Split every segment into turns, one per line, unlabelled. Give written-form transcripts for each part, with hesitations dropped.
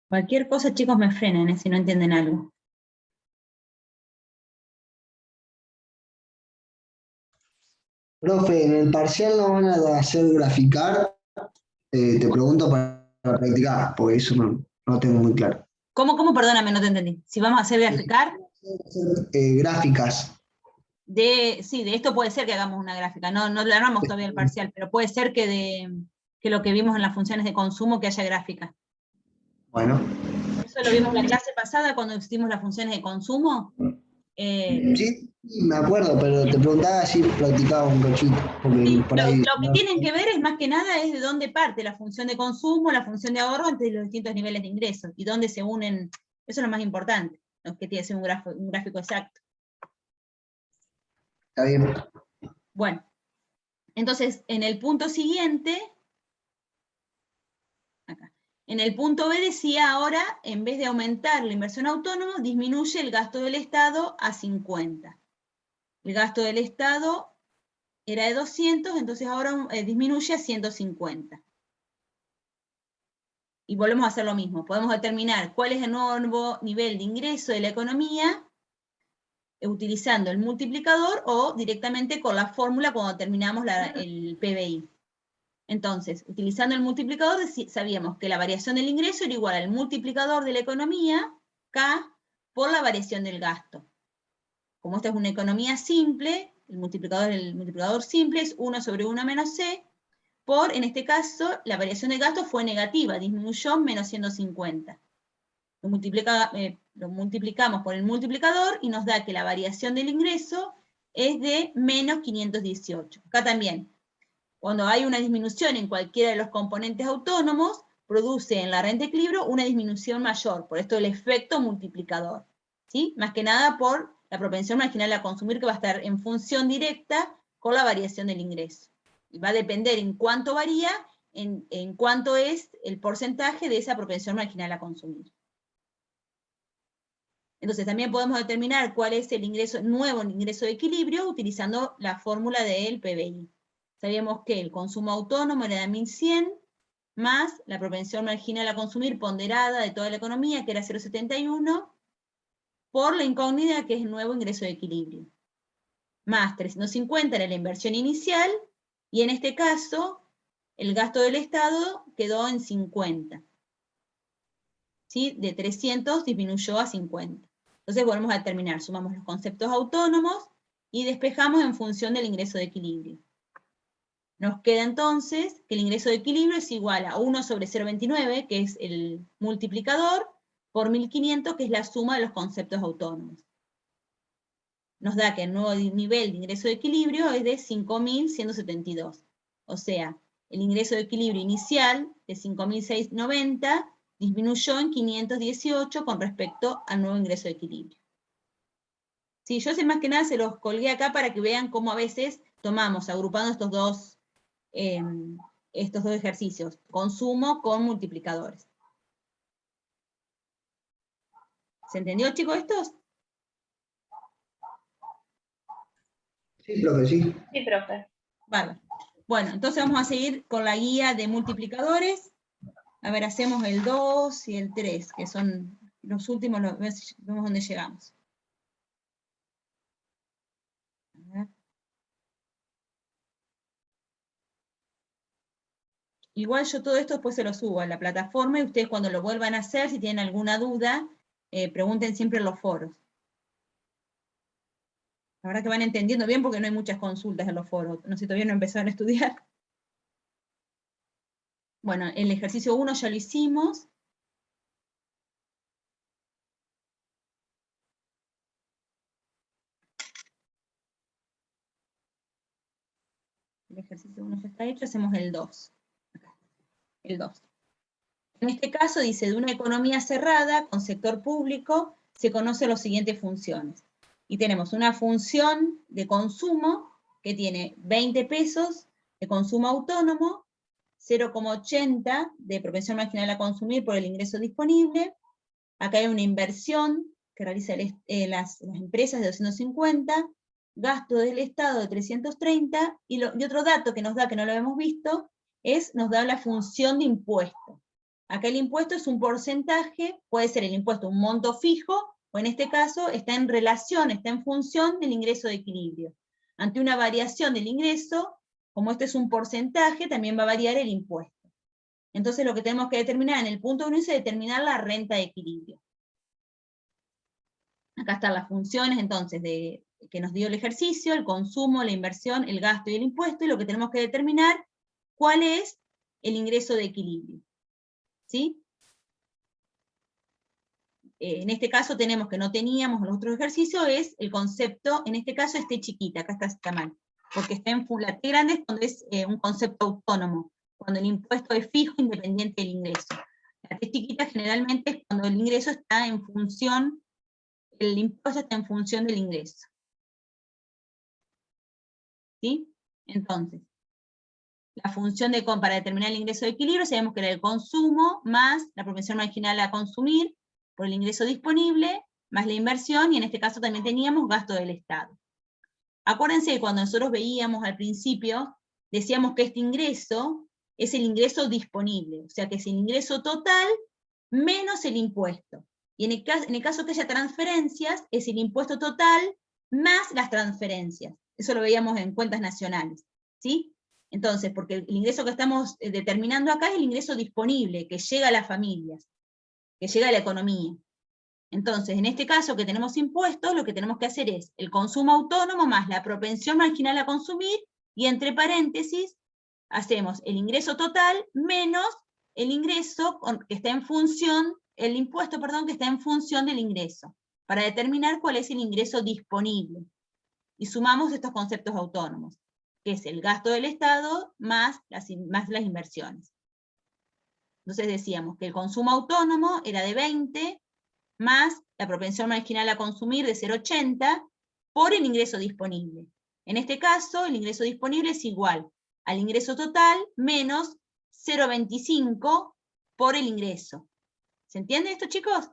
Cualquier cosa, chicos, me frenen, si no entienden algo.
Profe, en el parcial no van a hacer graficar. Te pregunto para practicar, porque eso no tengo muy claro.
¿Cómo? Perdóname, no te entendí. Si vamos a hacer graficar,
Gráficas.
sí, de esto puede ser que hagamos una gráfica. No le armamos todavía el parcial, pero puede ser que lo que vimos en las funciones de consumo, que haya gráfica.
Bueno.
Eso lo vimos la clase pasada cuando hicimos las funciones de consumo.
Sí, me acuerdo, pero te preguntaba si practicaba un cachito. Porque
Sí,
por
lo
ahí,
que tienen que ver es más que nada es de dónde parte la función de consumo, la función de ahorro entre los distintos niveles de ingresos y dónde se unen. Eso es lo más importante, no es que tiene que ser un gráfico exacto.
Está bien.
Bueno, entonces en el punto siguiente, acá, en el punto B decía ahora, en vez de aumentar la inversión autónoma, disminuye el gasto del Estado a 50. El gasto del Estado era de 200, entonces ahora disminuye a 150. Y volvemos a hacer lo mismo. Podemos determinar cuál es el nuevo nivel de ingreso de la economía utilizando el multiplicador o directamente con la fórmula cuando terminamos el PBI. Entonces, utilizando el multiplicador sabíamos que la variación del ingreso era igual al multiplicador de la economía, K, por la variación del gasto. Como esta es una economía simple, el multiplicador simple es 1 sobre 1 menos C, por, en este caso, la variación de gasto fue negativa, disminuyó menos 150. Lo multiplicamos por el multiplicador y nos da que la variación del ingreso es de menos 518. Acá también, cuando hay una disminución en cualquiera de los componentes autónomos, produce en la renta de equilibrio una disminución mayor, por esto el efecto multiplicador. ¿Sí? Más que nada por la propensión marginal a consumir, que va a estar en función directa con la variación del ingreso. Y va a depender en cuánto varía, en cuánto es el porcentaje de esa propensión marginal a consumir. Entonces también podemos determinar cuál es el nuevo ingreso de equilibrio utilizando la fórmula del PBI. Sabíamos que el consumo autónomo era de 1100, más la propensión marginal a consumir ponderada de toda la economía, que era 0,71, por la incógnita, que es el nuevo ingreso de equilibrio. Más 350 era la inversión inicial, y en este caso, el gasto del Estado quedó en 50. ¿Sí? De 300 disminuyó a 50. Entonces volvemos a determinar, sumamos los conceptos autónomos y despejamos en función del ingreso de equilibrio. Nos queda entonces que el ingreso de equilibrio es igual a 1 sobre 0,29, que es el multiplicador, por 1500, que es la suma de los conceptos autónomos. Nos da que el nuevo nivel de ingreso de equilibrio es de 5172. O sea, el ingreso de equilibrio inicial de 5690 disminuyó en 518 con respecto al nuevo ingreso de equilibrio. Sí, yo sé más que nada se los colgué acá para que vean cómo a veces tomamos, agrupando estos dos ejercicios, consumo con multiplicadores. ¿Se entendió, chicos, estos?
Sí, profe, sí.
Sí, profe.
Vale. Bueno, entonces vamos a seguir con la guía de multiplicadores. A ver, hacemos el 2 y el 3, que son los últimos, vemos dónde llegamos. A ver. Igual yo todo esto después se lo subo a la plataforma y ustedes cuando lo vuelvan a hacer, si tienen alguna duda, pregunten siempre en los foros. La verdad que van entendiendo bien porque no hay muchas consultas en los foros. No sé, todavía no empezaron a estudiar. Bueno, el ejercicio 1 ya lo hicimos. El ejercicio 1 ya está hecho, hacemos el 2. Acá, el 2. En este caso dice, de una economía cerrada con sector público se conocen las siguientes funciones. Y tenemos una función de consumo que tiene 20 pesos de consumo autónomo, 0,80 de propensión marginal a consumir por el ingreso disponible. Acá hay una inversión que realizan las empresas de 250, gasto del Estado de 330, y otro dato que nos da, que no lo hemos visto, nos da la función de impuesto. Acá el impuesto es un porcentaje, puede ser el impuesto un monto fijo, o en este caso está en relación, está en función del ingreso de equilibrio. Ante una variación del ingreso, como este es un porcentaje, también va a variar el impuesto. Entonces lo que tenemos que determinar en el punto 1 es determinar la renta de equilibrio. Acá están las funciones entonces que nos dio el ejercicio, el consumo, la inversión, el gasto y el impuesto, y lo que tenemos que determinar cuál es el ingreso de equilibrio. ¿Sí? En este caso tenemos que no teníamos los otros ejercicios, es el concepto, en este caso este chiquita, acá está mal, porque está en la T grande es cuando es un concepto autónomo, cuando el impuesto es fijo independiente del ingreso. La T chiquita generalmente es cuando el ingreso está en función, el impuesto está en función del ingreso. ¿Sí? Entonces, la función para determinar el ingreso de equilibrio, sabemos que era el consumo más la propensión marginal a consumir por el ingreso disponible, más la inversión, y en este caso también teníamos gasto del Estado. Acuérdense que cuando nosotros veíamos al principio, decíamos que este ingreso es el ingreso disponible, o sea que es el ingreso total menos el impuesto. Y en el caso que haya transferencias, es el impuesto total más las transferencias. Eso lo veíamos en cuentas nacionales, ¿sí? Entonces, porque el ingreso que estamos determinando acá es el ingreso disponible, que llega a las familias, que llega a la economía. Entonces, en este caso que tenemos impuestos, lo que tenemos que hacer es el consumo autónomo más la propensión marginal a consumir, y entre paréntesis, hacemos el ingreso total menos el ingreso que está en función, el impuesto, perdón, que está en función del ingreso, para determinar cuál es el ingreso disponible. Y sumamos estos conceptos autónomos, que es el gasto del Estado más las inversiones. Entonces decíamos que el consumo autónomo era de 20, más la propensión marginal a consumir de 0,80, por el ingreso disponible. En este caso, el ingreso disponible es igual al ingreso total menos 0,25 por el ingreso. ¿Se entiende esto, chicos?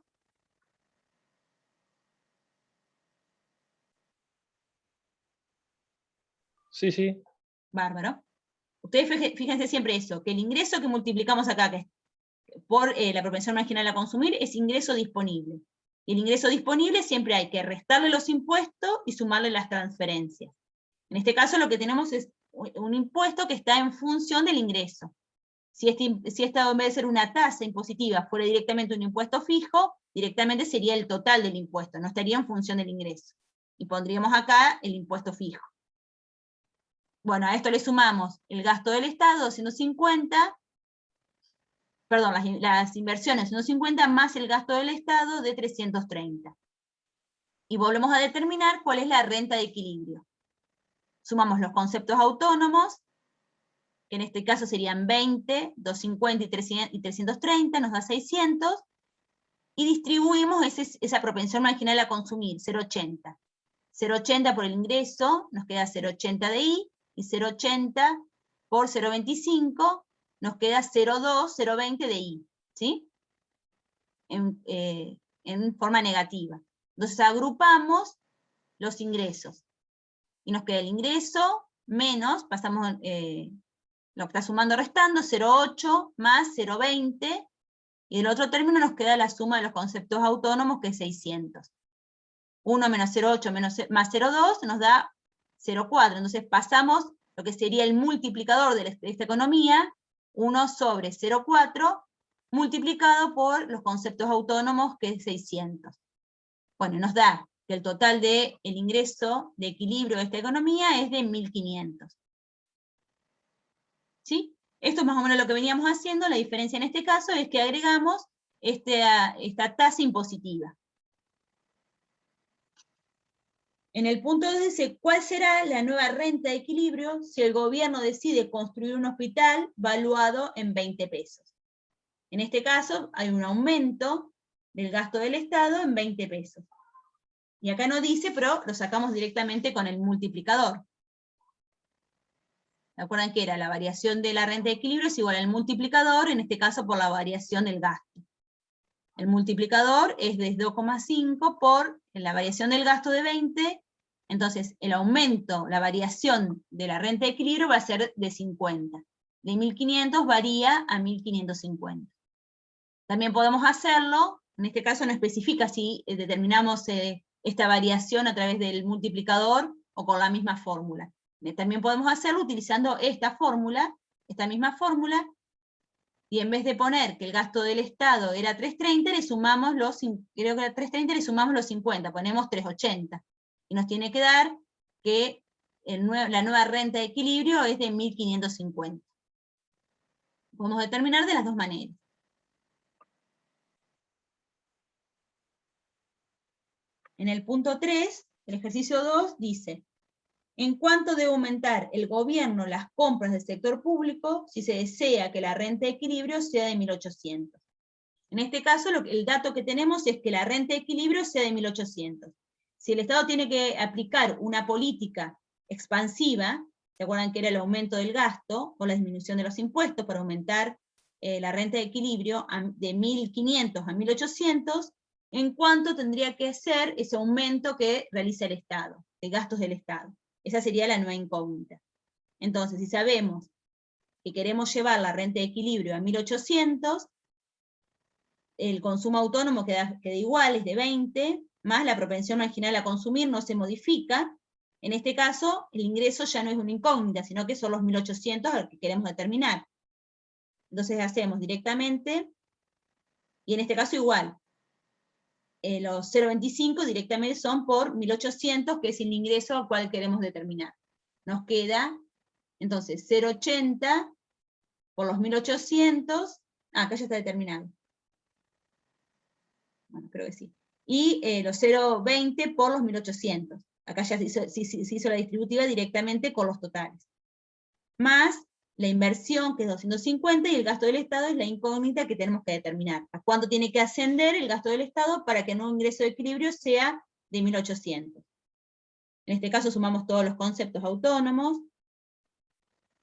Sí, sí.
Bárbaro. Ustedes fíjense siempre eso, que el ingreso que multiplicamos acá, que es por la propensión marginal a consumir, es ingreso disponible. Y el ingreso disponible siempre hay que restarle los impuestos y sumarle las transferencias. En este caso lo que tenemos es un impuesto que está en función del ingreso. Si esta en vez de ser una tasa impositiva fuera directamente un impuesto fijo, directamente sería el total del impuesto, no estaría en función del ingreso. Y pondríamos acá el impuesto fijo. Bueno, a esto le sumamos el gasto del Estado, 250, perdón, las inversiones 150 más el gasto del Estado de 330. Y volvemos a determinar cuál es la renta de equilibrio. Sumamos los conceptos autónomos, que en este caso serían 20, 250 y 330, nos da 600, y distribuimos esa propensión marginal a consumir, 0,80. 0,80 por el ingreso, nos queda 0,80 de I, y 0,80 por 0,25, nos queda 0,2, 0,20 de I, ¿sí? En forma negativa. Entonces agrupamos los ingresos, y nos queda el ingreso menos, pasamos lo que está sumando restando, 0,8 más 0,20, y del otro término nos queda la suma de los conceptos autónomos, que es 600. 1 menos 0,8 más 0,2 nos da 0,4. Entonces pasamos lo que sería el multiplicador de esta economía, 1 sobre 0,4, multiplicado por los conceptos autónomos, que es 600. Bueno, nos da que el total del ingreso de equilibrio de esta economía es de 1.500. ¿Sí? Esto es más o menos lo que veníamos haciendo. La diferencia en este caso es que agregamos esta tasa impositiva. En el punto 2 dice, ¿cuál será la nueva renta de equilibrio si el gobierno decide construir un hospital valuado en 20 pesos? En este caso hay un aumento del gasto del Estado en 20 pesos. Y acá no dice, pero lo sacamos directamente con el multiplicador. ¿Se acuerdan que era la variación de la renta de equilibrio es igual al multiplicador, en este caso por la variación del gasto? El multiplicador es de 2,5 por la variación del gasto de 20 Entonces, el aumento, la variación de la renta de equilibrio va a ser de 50. De 1.500 varía a 1.550. También podemos hacerlo, en este caso no especifica si determinamos esta variación a través del multiplicador o con la misma fórmula. También podemos hacerlo utilizando esta fórmula, esta misma fórmula, y en vez de poner que el gasto del Estado era 330, le sumamos los 50, ponemos 380. Y nos tiene que dar que la nueva renta de equilibrio es de 1.550. Podemos determinar de las dos maneras. En el punto 3, el ejercicio 2, dice: ¿en cuánto debe aumentar el gobierno las compras del sector público si se desea que la renta de equilibrio sea de 1.800? En este caso, el dato que tenemos es que la renta de equilibrio sea de 1.800. Si el Estado tiene que aplicar una política expansiva, ¿se acuerdan que era el aumento del gasto o la disminución de los impuestos para aumentar la renta de equilibrio de 1.500 a 1.800, ¿en cuánto tendría que ser ese aumento que realiza el Estado, de gastos del Estado? Esa sería la nueva incógnita. Entonces, si sabemos que queremos llevar la renta de equilibrio a 1.800, el consumo autónomo queda igual, es de 20, más la propensión marginal a consumir no se modifica. En este caso, el ingreso ya no es una incógnita, sino que son los 1.800 a los que queremos determinar. Entonces hacemos directamente, y en este caso igual, los 0,25 directamente son por 1.800, que es el ingreso al cual queremos determinar. Nos queda, entonces, 0,80 por los 1.800, acá ya está determinado. Bueno, creo que sí. Y los 0,20 por los 1.800. Acá ya se hizo la distributiva directamente con los totales. Más la inversión, que es 250, y el gasto del Estado es la incógnita que tenemos que determinar. ¿A cuánto tiene que ascender el gasto del Estado para que el nuevo ingreso de equilibrio sea de 1.800? En este caso sumamos todos los conceptos autónomos.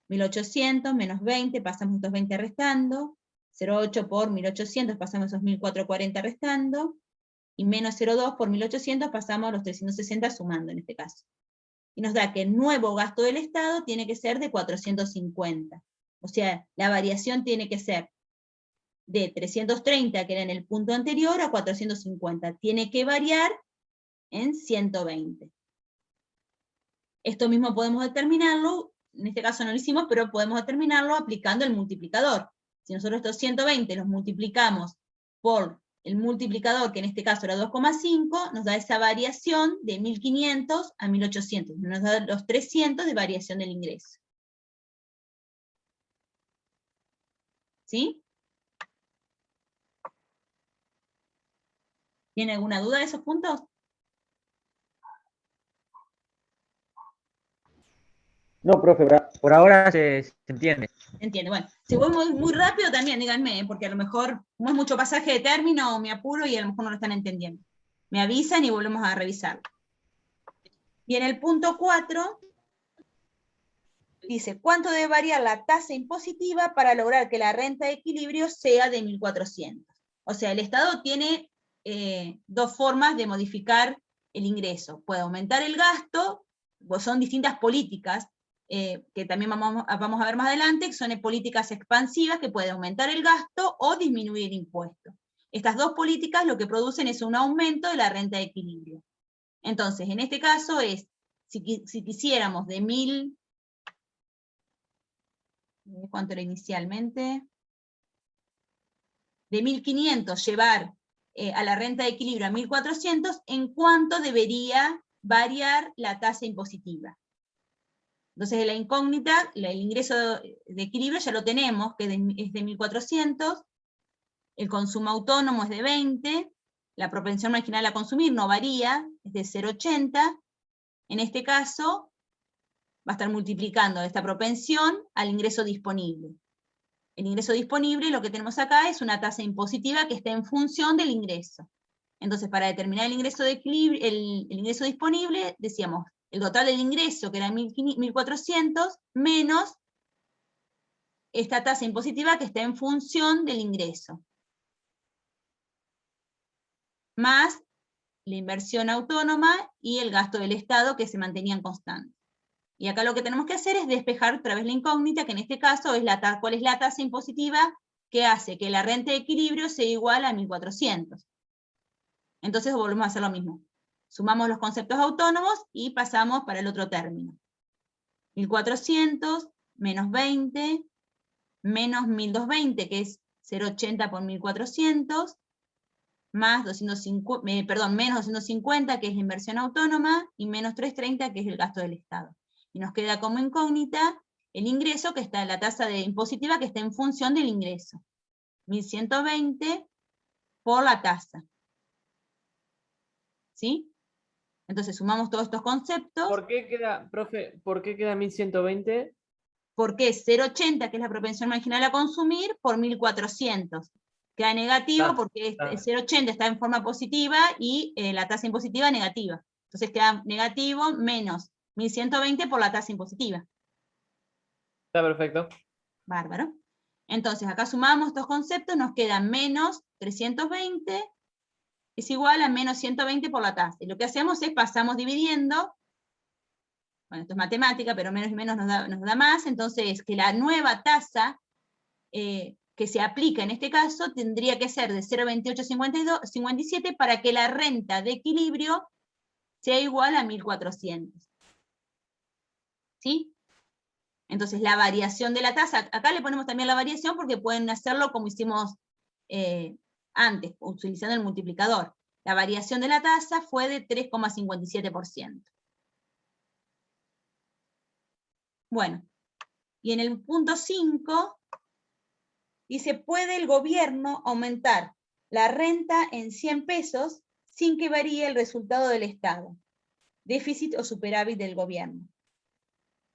1.800 menos 20, pasamos estos 20 restando. 0,8 por 1.800, pasamos esos 1.440 restando. Y menos 0,2 por 1.800, pasamos a los 360 sumando en este caso. Y nos da que el nuevo gasto del Estado tiene que ser de 450. O sea, la variación tiene que ser de 330, que era en el punto anterior, a 450. Tiene que variar en 120. Esto mismo podemos determinarlo, en este caso no lo hicimos, pero podemos determinarlo aplicando el multiplicador. Si nosotros estos 120 los multiplicamos por el multiplicador, que en este caso era 2,5, nos da esa variación de 1.500 a 1.800. Nos da los 300 de variación del ingreso. ¿Sí? ¿Tiene alguna duda de esos puntos?
No, profe, por ahora se entiende.
Entiende. Bueno, si voy muy rápido también, díganme, porque a lo mejor no es mucho pasaje de término, me apuro y a lo mejor no lo están entendiendo. Me avisan y volvemos a revisarlo. Y en el punto 4, dice, ¿cuánto debe variar la tasa impositiva para lograr que la renta de equilibrio sea de 1.400? O sea, el Estado tiene dos formas de modificar el ingreso. Puede aumentar el gasto, pues son distintas políticas, que también vamos a ver más adelante, que son políticas expansivas que pueden aumentar el gasto o disminuir impuestos. Estas dos políticas lo que producen es un aumento de la renta de equilibrio. Entonces, en este caso es, si quisiéramos de 1.000, ¿cuánto era inicialmente? De 1.500 llevar a la renta de equilibrio a 1.400, ¿en cuánto debería variar la tasa impositiva? Entonces la incógnita, el ingreso de equilibrio ya lo tenemos, que es de 1.400, el consumo autónomo es de 20, la propensión marginal a consumir no varía, es de 0,80, en este caso va a estar multiplicando esta propensión al ingreso disponible. El ingreso disponible, lo que tenemos acá, es una tasa impositiva que está en función del ingreso. Entonces, para determinar el ingreso de equilibrio, el ingreso disponible, decíamos, el total del ingreso, que era 1.400, menos esta tasa impositiva que está en función del ingreso. Más la inversión autónoma y el gasto del Estado, que se mantenían constantes. Y acá lo que tenemos que hacer es despejar otra vez la incógnita, que en este caso es cuál es la tasa impositiva que hace que la renta de equilibrio sea igual a 1.400. Entonces volvemos a hacer lo mismo. Sumamos los conceptos autónomos y pasamos para el otro término. 1.400 menos 20 menos 1.220, que es 0,80 por 1.400, más menos 250, que es la inversión autónoma, y menos 330, que es el gasto del Estado. Y nos queda como incógnita el ingreso, que está en la tasa impositiva, que está en función del ingreso. 1.120 por la tasa. ¿Sí? Entonces sumamos todos estos conceptos.
¿Por qué queda, profe, por qué queda 1120?
Porque es 0,80, que es la propensión marginal a consumir, por 1.400. Queda negativo porque el 0,80 está en forma positiva y la tasa impositiva negativa. Entonces queda negativo menos 1.120 por la tasa impositiva.
Está perfecto.
Bárbaro. Entonces acá sumamos estos conceptos, nos queda menos 320 es igual a menos 120 por la tasa. Y lo que hacemos es pasamos dividiendo. Bueno, esto es matemática, pero menos y menos nos da más, entonces que la nueva tasa que se aplica en este caso tendría que ser de 0,2857 para que la renta de equilibrio sea igual a 1.400. ¿Sí? Entonces la variación de la tasa, acá le ponemos también la variación porque pueden hacerlo como hicimos antes, utilizando el multiplicador. La variación de la tasa fue de 3,57%. Bueno, y en el punto 5, dice, ¿puede el gobierno aumentar la renta en 100 pesos sin que varíe el resultado del Estado? Déficit o superávit del gobierno.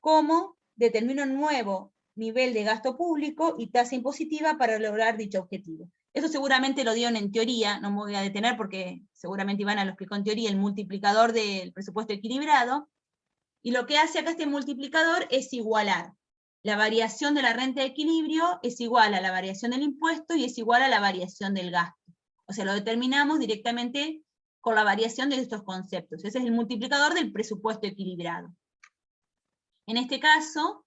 ¿Cómo determina un nuevo nivel de gasto público y tasa impositiva para lograr dicho objetivo? Eso seguramente lo dieron en teoría, no me voy a detener porque seguramente Ivana lo explicó en teoría, el multiplicador del presupuesto equilibrado. Y lo que hace acá este multiplicador es igualar. La variación de la renta de equilibrio es igual a la variación del impuesto y es igual a la variación del gasto. O sea, lo determinamos directamente con la variación de estos conceptos. Ese es el multiplicador del presupuesto equilibrado. En este caso,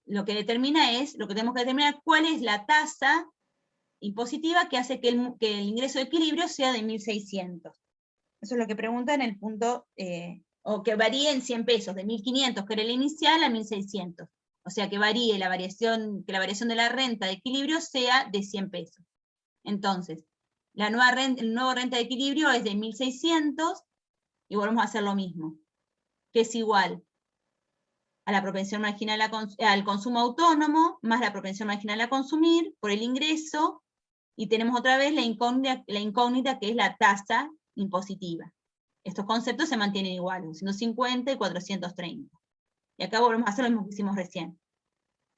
lo que tenemos que determinar cuál es la tasa impositiva que hace que el ingreso de equilibrio sea de 1.600. Eso es lo que pregunta en el punto... o que varíe en 100 pesos, de 1.500, que era el inicial, a 1.600. O sea, que varíe la variación de la renta de equilibrio sea de 100 pesos. Entonces, el nuevo renta de equilibrio es de 1.600, y volvemos a hacer lo mismo, que es igual a la propensión marginal al consumo autónomo, más la propensión marginal a consumir, por el ingreso, y tenemos otra vez la incógnita que es la tasa impositiva. Estos conceptos se mantienen iguales, 250 y 430. Y acá volvemos a hacer lo mismo que hicimos recién.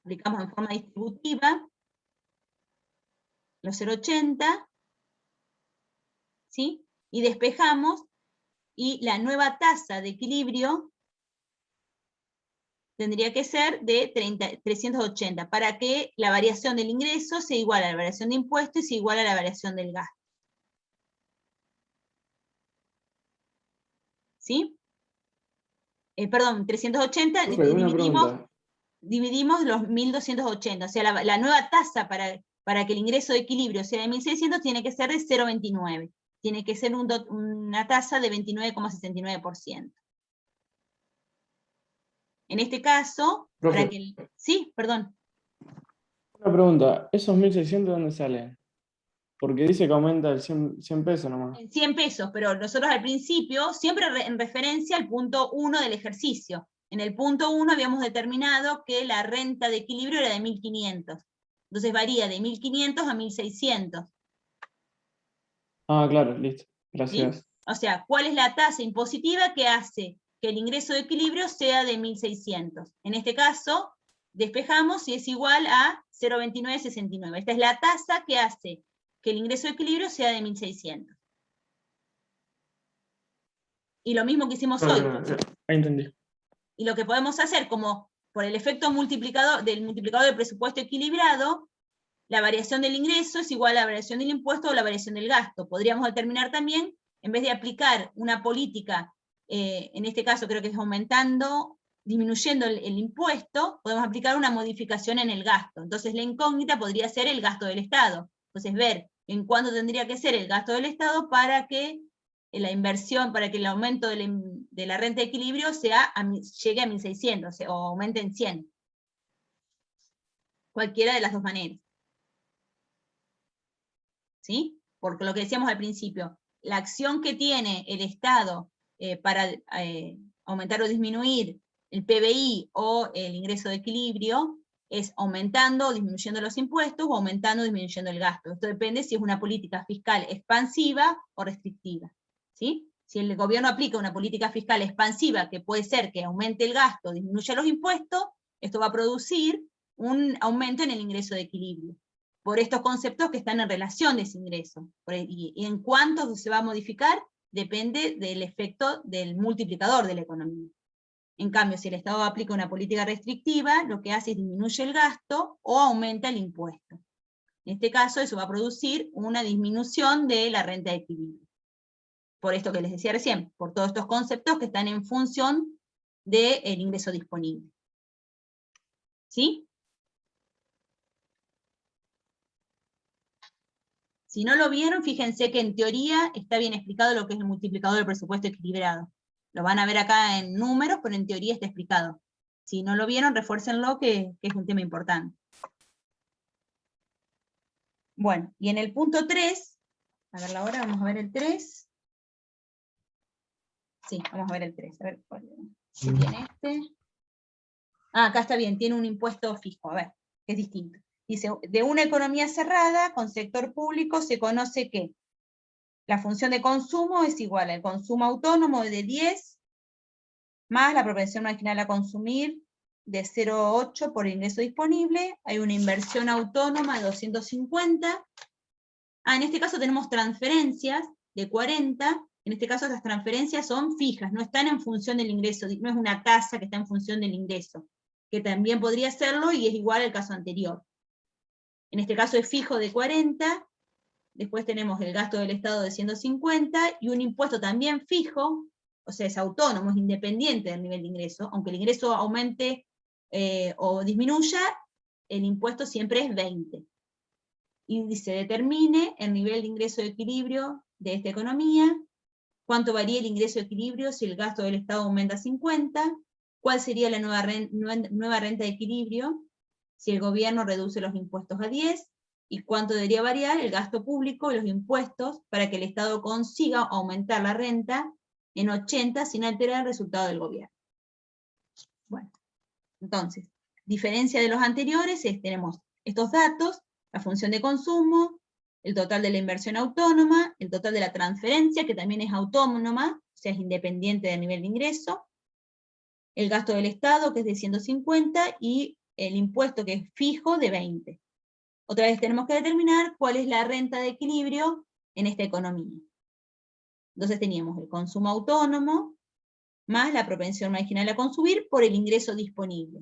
Aplicamos en forma distributiva los 0,80, ¿sí? Y despejamos, y la nueva tasa de equilibrio tendría que ser de 380, para que la variación del ingreso sea igual a la variación de impuestos y sea igual a la variación del gasto. ¿Sí? Perdón, 380, dividimos los 1.280, o sea, la nueva tasa para que el ingreso de equilibrio sea de 1.600 tiene que ser de 0,29, tiene que ser una tasa de 29,69%. En este caso,
Profe,
sí, perdón.
una pregunta, ¿esos 1.600 dónde salen? Porque dice que aumenta el 100 pesos nomás.
En 100 pesos, pero nosotros al principio, siempre en referencia al punto 1 del ejercicio. En el punto 1 habíamos determinado que la renta de equilibrio era de 1.500. Entonces varía de 1.500 a 1.600.
Ah, claro, listo. Gracias.
¿Sí? O sea, ¿cuál es la tasa impositiva que hace que el ingreso de equilibrio sea de 1.600? En este caso, despejamos y es igual a 0,2969. Esta es la tasa que hace que el ingreso de equilibrio sea de 1.600. Y lo mismo que hicimos hoy.
Ahí entendí.
Y lo que podemos hacer, como por el efecto multiplicador del presupuesto equilibrado, la variación del ingreso es igual a la variación del impuesto o la variación del gasto. Podríamos determinar también en vez de aplicar una política, en este caso creo que es disminuyendo el impuesto, podemos aplicar una modificación en el gasto. Entonces la incógnita podría ser el gasto del Estado. Entonces ver en cuánto tendría que ser el gasto del Estado para que la inversión, para que el aumento de la renta de equilibrio llegue a 1.600, o aumente en 100. Cualquiera de las dos maneras. ¿Sí? Porque lo que decíamos al principio, la acción que tiene el Estado para aumentar o disminuir el PBI o el ingreso de equilibrio es aumentando o disminuyendo los impuestos o aumentando o disminuyendo el gasto. Esto depende si es una política fiscal expansiva o restrictiva. ¿Sí? Si el gobierno aplica una política fiscal expansiva, que puede ser que aumente el gasto, disminuya los impuestos, esto va a producir un aumento en el ingreso de equilibrio, por estos conceptos que están en relación de ese ingreso. Y en cuánto se va a modificar, depende del efecto del multiplicador de la economía. En cambio, si el Estado aplica una política restrictiva, lo que hace es disminuye el gasto o aumenta el impuesto. En este caso, eso va a producir una disminución de la renta de equilibrio. Por esto que les decía recién, por todos estos conceptos que están en función del ingreso disponible. ¿Sí? Si no lo vieron, fíjense que en teoría está bien explicado lo que es el multiplicador del presupuesto equilibrado. Lo van a ver acá en números, pero en teoría está explicado. Si no lo vieron, refuércenlo, que es un tema importante. Bueno, y en el punto 3, a ver la hora, vamos a ver el 3. Sí, vamos a ver el 3. A ver, ¿qué tiene este? Ah, acá está bien, tiene un impuesto fijo, a ver, es distinto. Dice, de una economía cerrada con sector público se conoce que la función de consumo es igual al consumo autónomo de 10, más la propensión marginal a consumir de 0,8 por ingreso disponible, hay una inversión autónoma de 250, en este caso tenemos transferencias de 40, en este caso estas transferencias son fijas, no están en función del ingreso, no es una tasa que está en función del ingreso, que también podría serlo y es igual al caso anterior. En este caso es fijo de 40, después tenemos el gasto del Estado de 150, y un impuesto también fijo, o sea, es autónomo, es independiente del nivel de ingreso, aunque el ingreso aumente o disminuya, el impuesto siempre es 20. Y se determine el nivel de ingreso de equilibrio de esta economía, cuánto varía el ingreso de equilibrio si el gasto del Estado aumenta a 50, cuál sería la nueva renta de equilibrio si el gobierno reduce los impuestos a 10, y cuánto debería variar el gasto público y los impuestos para que el Estado consiga aumentar la renta en 80 sin alterar el resultado del gobierno. Bueno, entonces, diferencia de los anteriores tenemos estos datos, la función de consumo, el total de la inversión autónoma, el total de la transferencia, que también es autónoma, o sea, es independiente del nivel de ingreso, el gasto del Estado, que es de 150, y el impuesto, que es fijo, de 20. Otra vez tenemos que determinar cuál es la renta de equilibrio en esta economía. Entonces teníamos el consumo autónomo, más la propensión marginal a consumir por el ingreso disponible.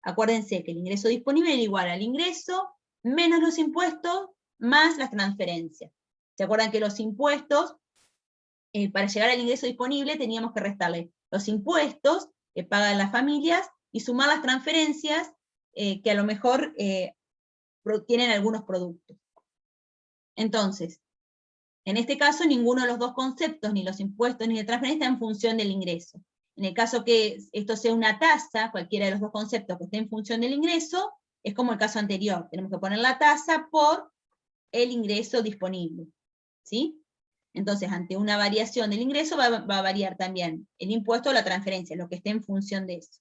Acuérdense que el ingreso disponible era igual al ingreso, menos los impuestos, más las transferencias. ¿Se acuerdan que los impuestos, para llegar al ingreso disponible, teníamos que restarle los impuestos que pagan las familias y sumar las transferencias que a lo mejor tienen algunos productos? Entonces, en este caso, ninguno de los dos conceptos, ni los impuestos ni la transferencia, está en función del ingreso. En el caso que esto sea una tasa, cualquiera de los dos conceptos que esté en función del ingreso, es como el caso anterior, tenemos que poner la tasa por el ingreso disponible, ¿sí? Entonces, ante una variación del ingreso va a variar también el impuesto o la transferencia, lo que esté en función de eso.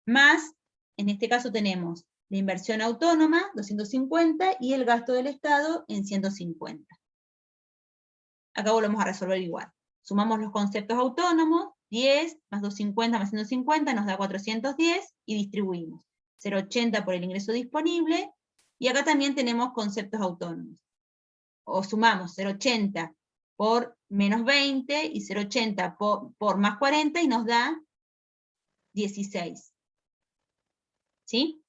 Más, en este caso tenemos la inversión autónoma, 250, y el gasto del Estado en 150. Acá volvemos a resolver igual. Sumamos los conceptos autónomos, 10 más 250 más 150 nos da 410, y distribuimos 0,80 por el ingreso disponible, y acá también tenemos conceptos autónomos. O sumamos 0,80 por menos 20, y 0,80 por más 40, y nos da 16. ¿Sí?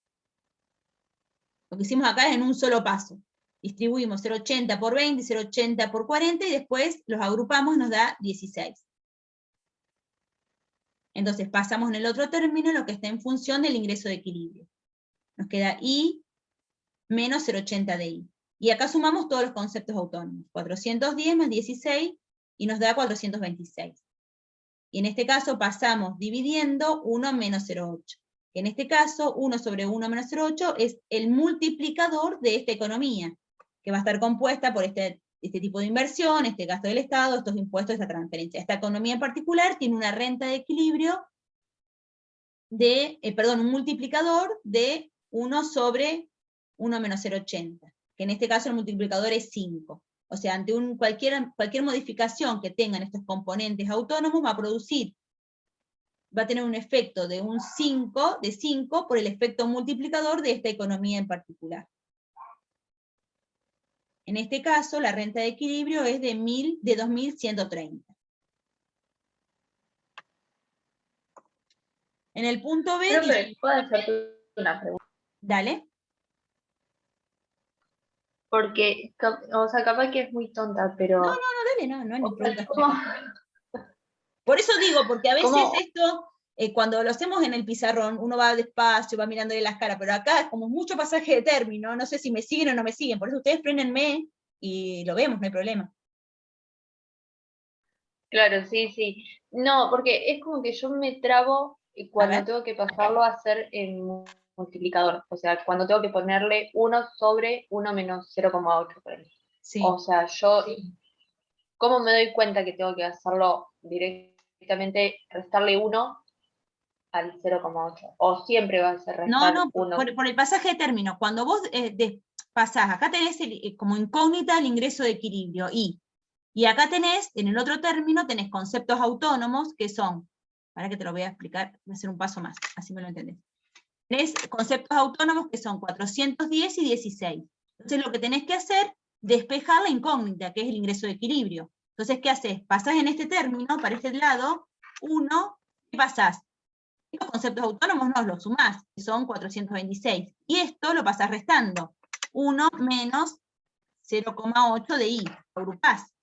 Lo que hicimos acá es en un solo paso. Distribuimos 0,80 por 20, 0,80 por 40, y después los agrupamos y nos da 16. Entonces pasamos en el otro término lo que está en función del ingreso de equilibrio. Nos queda I menos 0,80 de I. Y acá sumamos todos los conceptos autónomos. 410 más 16, y nos da 426. Y en este caso pasamos dividiendo 1 menos 0,8. En este caso, 1 sobre 1 menos 0,8 es el multiplicador de esta economía, que va a estar compuesta por este tipo de inversión, este gasto del Estado, estos impuestos, esta transferencia. Esta economía en particular tiene una renta de equilibrio de, un multiplicador de 1 sobre 1 menos 0,80, que en este caso el multiplicador es 5. O sea, ante cualquier modificación que tengan estos componentes autónomos va a tener un efecto de 5 por el efecto multiplicador de esta economía en particular. En este caso, la renta de equilibrio es de 2.130. En el punto B...
Profe, ¿puedo hacerte una pregunta?
Dale.
Porque, o sea, capaz que es muy tonta, pero...
No, dale, no hay preguntas.
¿Cómo?
Por eso digo, porque a veces
¿Cómo?
esto, cuando lo hacemos en el pizarrón, uno va despacio, va mirándole las caras, pero acá es como mucho pasaje de término, no sé si me siguen o no me siguen, por eso ustedes frénenme y lo vemos, no hay problema.
Claro, sí. No, porque es como que yo me trabo cuando tengo que pasarlo a hacer en multiplicador. O sea, cuando tengo que ponerle 1 sobre 1 menos 0,8 por ejemplo.
Sí.
O sea, yo, ¿cómo me doy cuenta que tengo que hacerlo directamente, restarle 1 al 0,8? ¿O siempre va a ser restar 1?
Por el pasaje de términos. Cuando vos pasás, acá tenés como incógnita el ingreso de equilibrio, y acá tenés, en el otro término, tenés conceptos autónomos que son, para que te lo voy a explicar, voy a hacer un paso más, así me lo entendés. Tenés conceptos autónomos que son 410 y 16. Entonces lo que tenés que hacer, despejar la incógnita, que es el ingreso de equilibrio. Entonces, ¿qué haces? Pasás en este término, para este lado, 1, ¿qué pasás? Estos conceptos autónomos no los sumás, que son 426. Y esto lo pasás restando. 1 menos 0,8 de I. Agrupás.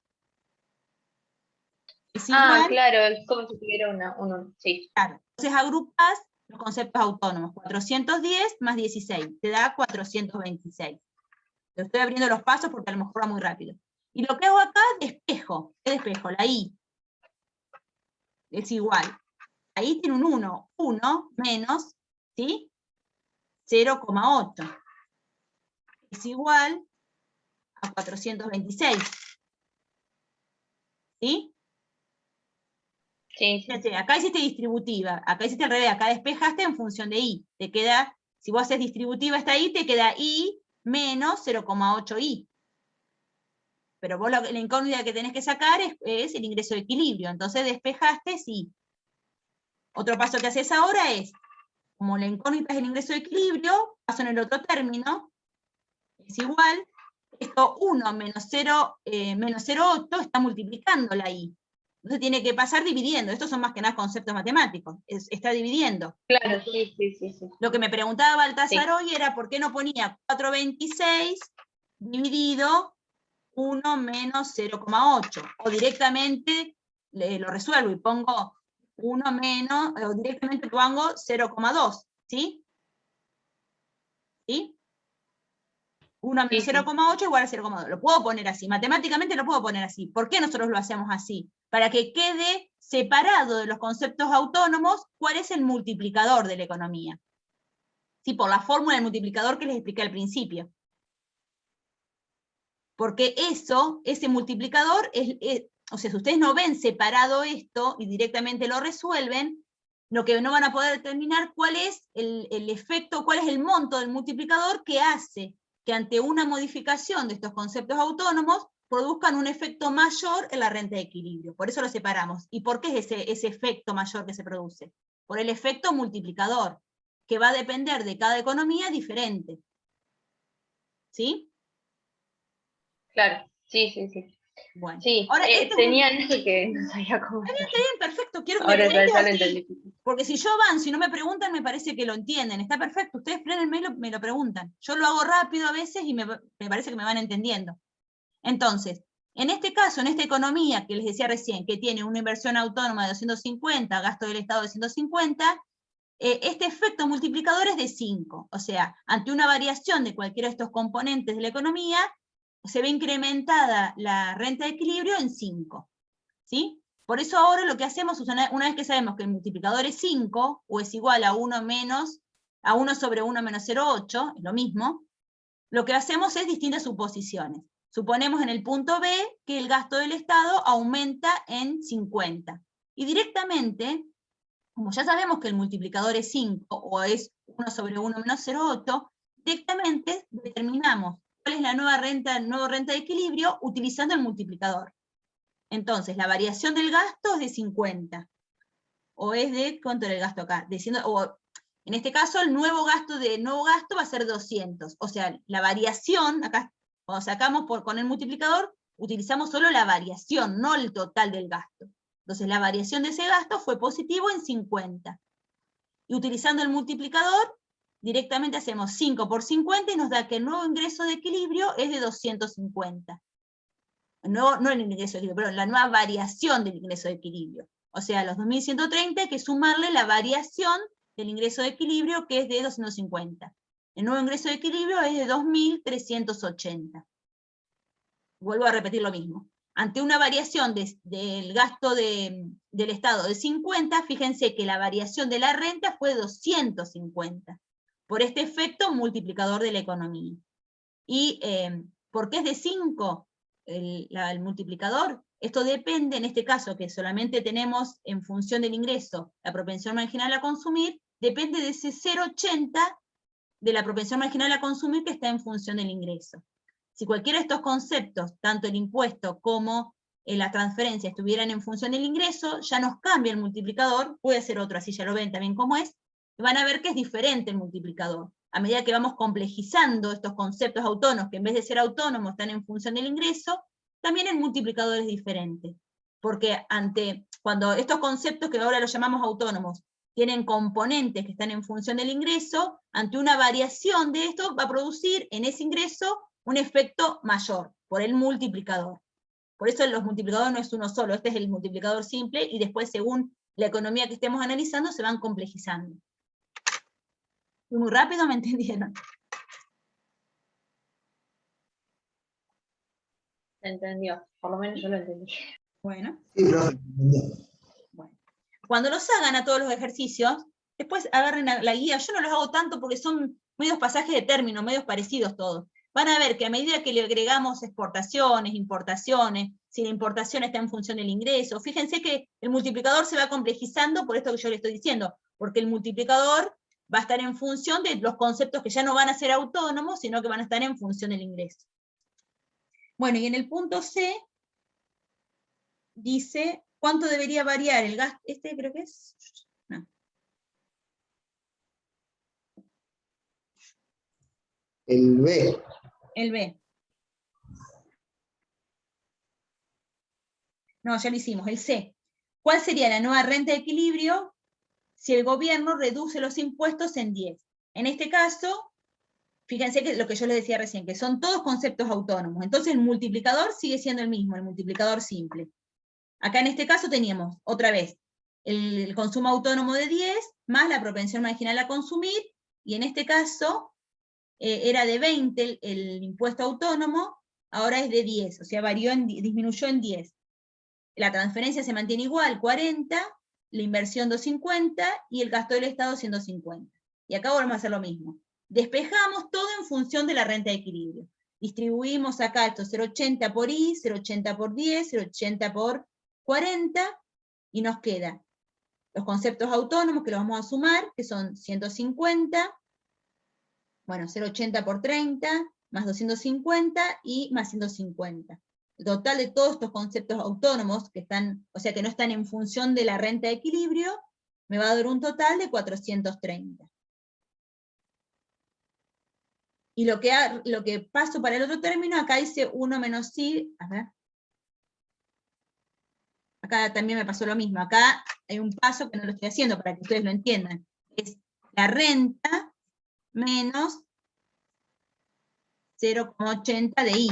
Es igual,
Claro, es como si tuviera uno, sí.
Claro. Entonces agrupás los conceptos autónomos. 410 más 16. Te da 426. Te estoy abriendo los pasos porque a lo mejor va muy rápido. Y lo que hago acá, despejo. ¿Qué despejo? La I. Es igual. Ahí tiene un 1. 1 menos, ¿sí? 0,8. Es igual a 426. ¿Sí?
Sí.
Fíjate, acá hiciste distributiva, acá hiciste al revés, acá despejaste en función de I. Te queda, si vos haces distributiva hasta I, te queda I menos 0,8 I. Pero vos la incógnita que tenés que sacar es el ingreso de equilibrio. Entonces despejaste, sí. Otro paso que haces ahora es, como la incógnita es el ingreso de equilibrio, paso en el otro término, es igual, esto 1 menos 0,8 está multiplicando la I. Entonces tiene que pasar dividiendo. Estos son más que nada conceptos matemáticos. Está dividiendo.
Claro, sí.
Lo que me preguntaba Baltasar hoy era por qué no ponía 426 dividido 1 menos 0,8. O directamente lo resuelvo y pongo 1 menos, o directamente pongo 0,2. ¿Sí? ¿Sí? 1 menos 0,8 igual a 0,2. Lo puedo poner así. Matemáticamente lo puedo poner así. ¿Por qué nosotros lo hacemos así? Para que quede separado de los conceptos autónomos cuál es el multiplicador de la economía. Sí, por la fórmula del multiplicador que les expliqué al principio. Porque ese multiplicador, o sea, si ustedes no ven separado esto y directamente lo resuelven, lo que no van a poder determinar cuál es el efecto, cuál es el monto del multiplicador que hace que ante una modificación de estos conceptos autónomos produzcan un efecto mayor en la renta de equilibrio. Por eso lo separamos. ¿Y por qué es ese efecto mayor que se produce? Por el efecto multiplicador, que va a depender de cada economía diferente. ¿Sí?
Claro, sí.
Bueno,
Sí,
ahora este
tenía eso que no sabía cómo hacer.
está bien, perfecto, quiero que me
Ahora
pregunten
ya lo
así,
entendí.
porque si yo avanzo y no me preguntan, me parece que lo entienden, está perfecto, ustedes frenenme y me lo preguntan. Yo lo hago rápido a veces y me parece que me van entendiendo. Entonces, en este caso, en esta economía que les decía recién, que tiene una inversión autónoma de 250, gasto del Estado de 150, este efecto multiplicador es de 5. O sea, ante una variación de cualquiera de estos componentes de la economía, se ve incrementada la renta de equilibrio en 5. ¿Sí? Por eso ahora lo que hacemos, una vez que sabemos que el multiplicador es 5, o es igual a 1 sobre 1 menos 0,8, es lo mismo, lo que hacemos es distintas suposiciones. Suponemos en el punto B que el gasto del Estado aumenta en 50. Y directamente, como ya sabemos que el multiplicador es 5, o es 1 sobre 1 menos 0,8, directamente determinamos cuál es la nueva renta de equilibrio utilizando el multiplicador. Entonces, la variación del gasto es de 50. O es de, ¿cuánto era el gasto acá? En este caso, el nuevo gasto va a ser 200. O sea, la variación, acá, cuando sacamos con el multiplicador, utilizamos solo la variación, no el total del gasto. Entonces, la variación de ese gasto fue positivo en 50. Y utilizando el multiplicador, directamente hacemos 5 por 50 y nos da que el nuevo ingreso de equilibrio es de 250. No el ingreso de equilibrio, pero la nueva variación del ingreso de equilibrio. O sea, a los 2130 hay que sumarle la variación del ingreso de equilibrio, que es de 250. El nuevo ingreso de equilibrio es de 2380. Vuelvo a repetir lo mismo. Ante una variación del gasto del Estado de 50, fíjense que la variación de la renta fue de 250, por este efecto multiplicador de la economía. ¿Y por qué es de 5 el multiplicador? Esto depende, en este caso, que solamente tenemos en función del ingreso la propensión marginal a consumir, depende de ese 0,80 de la propensión marginal a consumir que está en función del ingreso. Si cualquiera de estos conceptos, tanto el impuesto como la transferencia, estuvieran en función del ingreso, ya nos cambia el multiplicador, puede ser otro, así ya lo ven también cómo es, y van a ver que es diferente el multiplicador. A medida que vamos complejizando estos conceptos autónomos, que en vez de ser autónomos están en función del ingreso, también el multiplicador es diferente. Porque cuando estos conceptos que ahora los llamamos autónomos, tienen componentes que están en función del ingreso, ante una variación de esto va a producir en ese ingreso un efecto mayor, por el multiplicador. Por eso los multiplicadores no es uno solo, este es el multiplicador simple, y después según la economía que estemos analizando se van complejizando. Muy rápido, ¿me entendieron?
Se entendió, por lo menos yo lo entendí.
Bueno.
Sí, profe.
Bueno. Cuando los hagan a todos los ejercicios, después agarren la guía. Yo no los hago tanto porque son medios pasajes de término, medios parecidos todos. Van a ver que a medida que le agregamos exportaciones, importaciones, si la importación está en función del ingreso, fíjense que el multiplicador se va complejizando por esto que yo le estoy diciendo, porque el multiplicador va a estar en función de los conceptos que ya no van a ser autónomos, sino que van a estar en función del ingreso. Bueno, y en el punto C dice cuánto debería variar el gasto. Este creo que es. No.
El B.
El B. No, ya lo hicimos. El C. ¿Cuál sería la nueva renta de equilibrio si el gobierno reduce los impuestos en 10? En este caso, fíjense que lo que yo les decía recién, que son todos conceptos autónomos. Entonces el multiplicador sigue siendo el mismo, el multiplicador simple. Acá en este caso teníamos, otra vez, el consumo autónomo de 10, más la propensión marginal a consumir, y en este caso era de 20 el impuesto autónomo, ahora es de 10, o sea, disminuyó en 10. La transferencia se mantiene igual, 40, la inversión 250, y el gasto del Estado 150. Y acá volvemos a hacer lo mismo. Despejamos todo en función de la renta de equilibrio. Distribuimos acá esto 0,80 por I, 0,80 por 10, 0,80 por 40, y nos queda los conceptos autónomos que los vamos a sumar, que son 150, bueno, 0,80 por 30, más 250 y más 150. El total de todos estos conceptos autónomos, que están, o sea que no están en función de la renta de equilibrio, me va a dar un total de 430. Y lo que paso para el otro término, acá dice 1 menos I, a ver, acá también me pasó lo mismo. Acá hay un paso que no lo estoy haciendo para que ustedes lo entiendan. Es la renta menos 0,80 de I.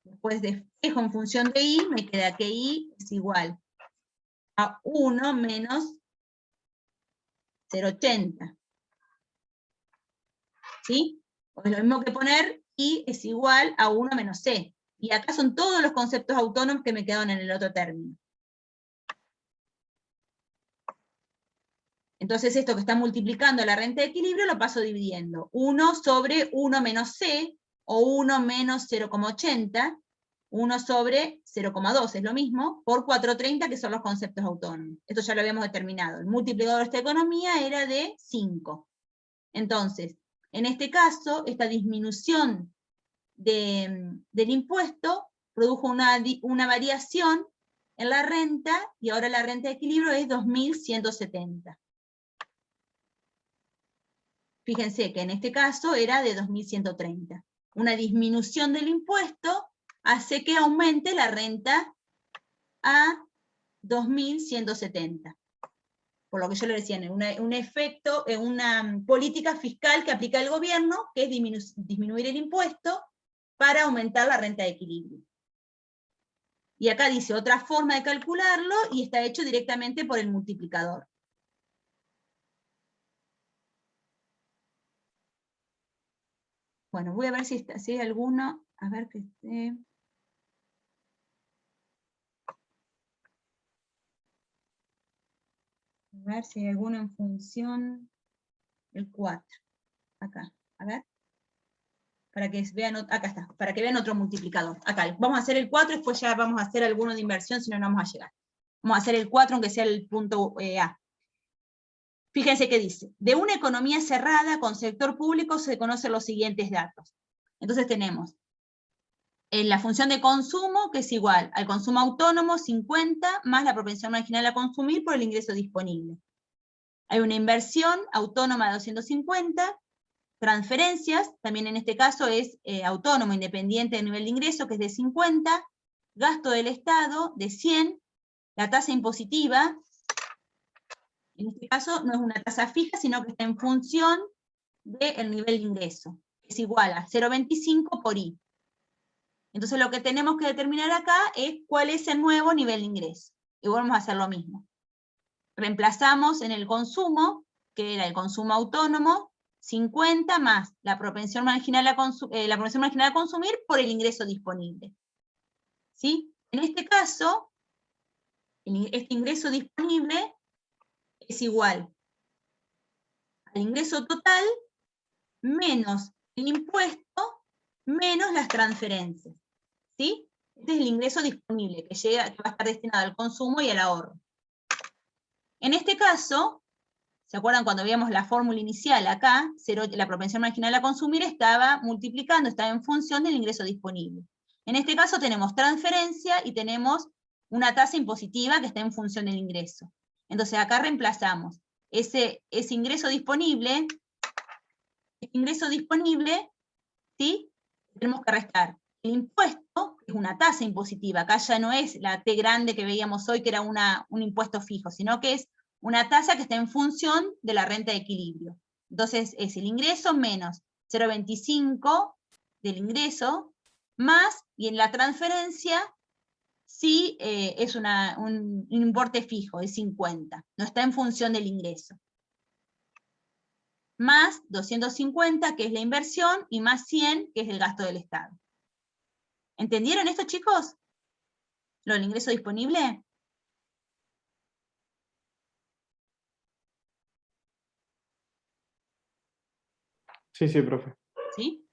Después despejo en función de I, me queda que I es igual a 1 menos 0,80. ¿Sí? O es lo mismo que poner I es igual a 1 menos C. Y acá son todos los conceptos autónomos que me quedaron en el otro término. Entonces esto que está multiplicando la renta de equilibrio lo paso dividiendo. 1 sobre 1 menos C, o 1 menos 0,80, 1 sobre 0,2 es lo mismo, por 430, que son los conceptos autónomos. Esto ya lo habíamos determinado. El multiplicador de esta economía era de 5. Entonces, en este caso, esta disminución del impuesto produjo una variación en la renta, y ahora la renta de equilibrio es 2.170. Fíjense que en este caso era de 2.130. Una disminución del impuesto hace que aumente la renta a 2.170. Por lo que yo le decía, un efecto, una política fiscal que aplica el gobierno, que es disminuir el impuesto para aumentar la renta de equilibrio. Y acá dice otra forma de calcularlo, y está hecho directamente por el multiplicador. Bueno, voy a ver si hay alguno, a ver que esté. A ver si hay alguno en función, el 4, acá, a ver. Para que vean, acá está, para que vean otro multiplicador. Acá, vamos a hacer el 4, después ya vamos a hacer alguno de inversión, si no, no vamos a llegar. Vamos a hacer el 4, aunque sea el punto A. Fíjense que dice, de una economía cerrada con sector público se conocen los siguientes datos. Entonces tenemos la función de consumo, que es igual al consumo autónomo, 50, más la propensión marginal a consumir por el ingreso disponible. Hay una inversión autónoma de 250, transferencias, también en este caso es autónomo, independiente del nivel de ingreso, que es de 50, gasto del Estado de 100, la tasa impositiva, en este caso no es una tasa fija, sino que está en función del nivel de ingreso, es igual a 0,25 por I. Entonces lo que tenemos que determinar acá es cuál es el nuevo nivel de ingreso. Y volvemos a hacer lo mismo. Reemplazamos en el consumo, que era el consumo autónomo, 50 más la propensión marginal a consumir por el ingreso disponible. ¿Sí? En este caso, este ingreso disponible es igual al ingreso total menos el impuesto menos las transferencias. ¿Sí? Este es el ingreso disponible que va a estar destinado al consumo y al ahorro. En este caso, ¿se acuerdan cuando veíamos la fórmula inicial acá? La propensión marginal a consumir estaba multiplicando, estaba en función del ingreso disponible. En este caso tenemos transferencia y tenemos una tasa impositiva que está en función del ingreso. Entonces acá reemplazamos ese ingreso disponible, ¿sí? Tenemos que restar el impuesto, que es una tasa impositiva. Acá ya no es la T grande que veíamos hoy, que era un impuesto fijo, sino que es una tasa que está en función de la renta de equilibrio. Entonces es el ingreso menos 0,25 del ingreso, más, y en la transferencia, sí es un importe fijo, es 50, no está en función del ingreso. Más 250, que es la inversión, y más 100, que es el gasto del Estado. ¿Entendieron esto, chicos? ¿Lo del ingreso disponible?
Sí, profe.
¿Sí?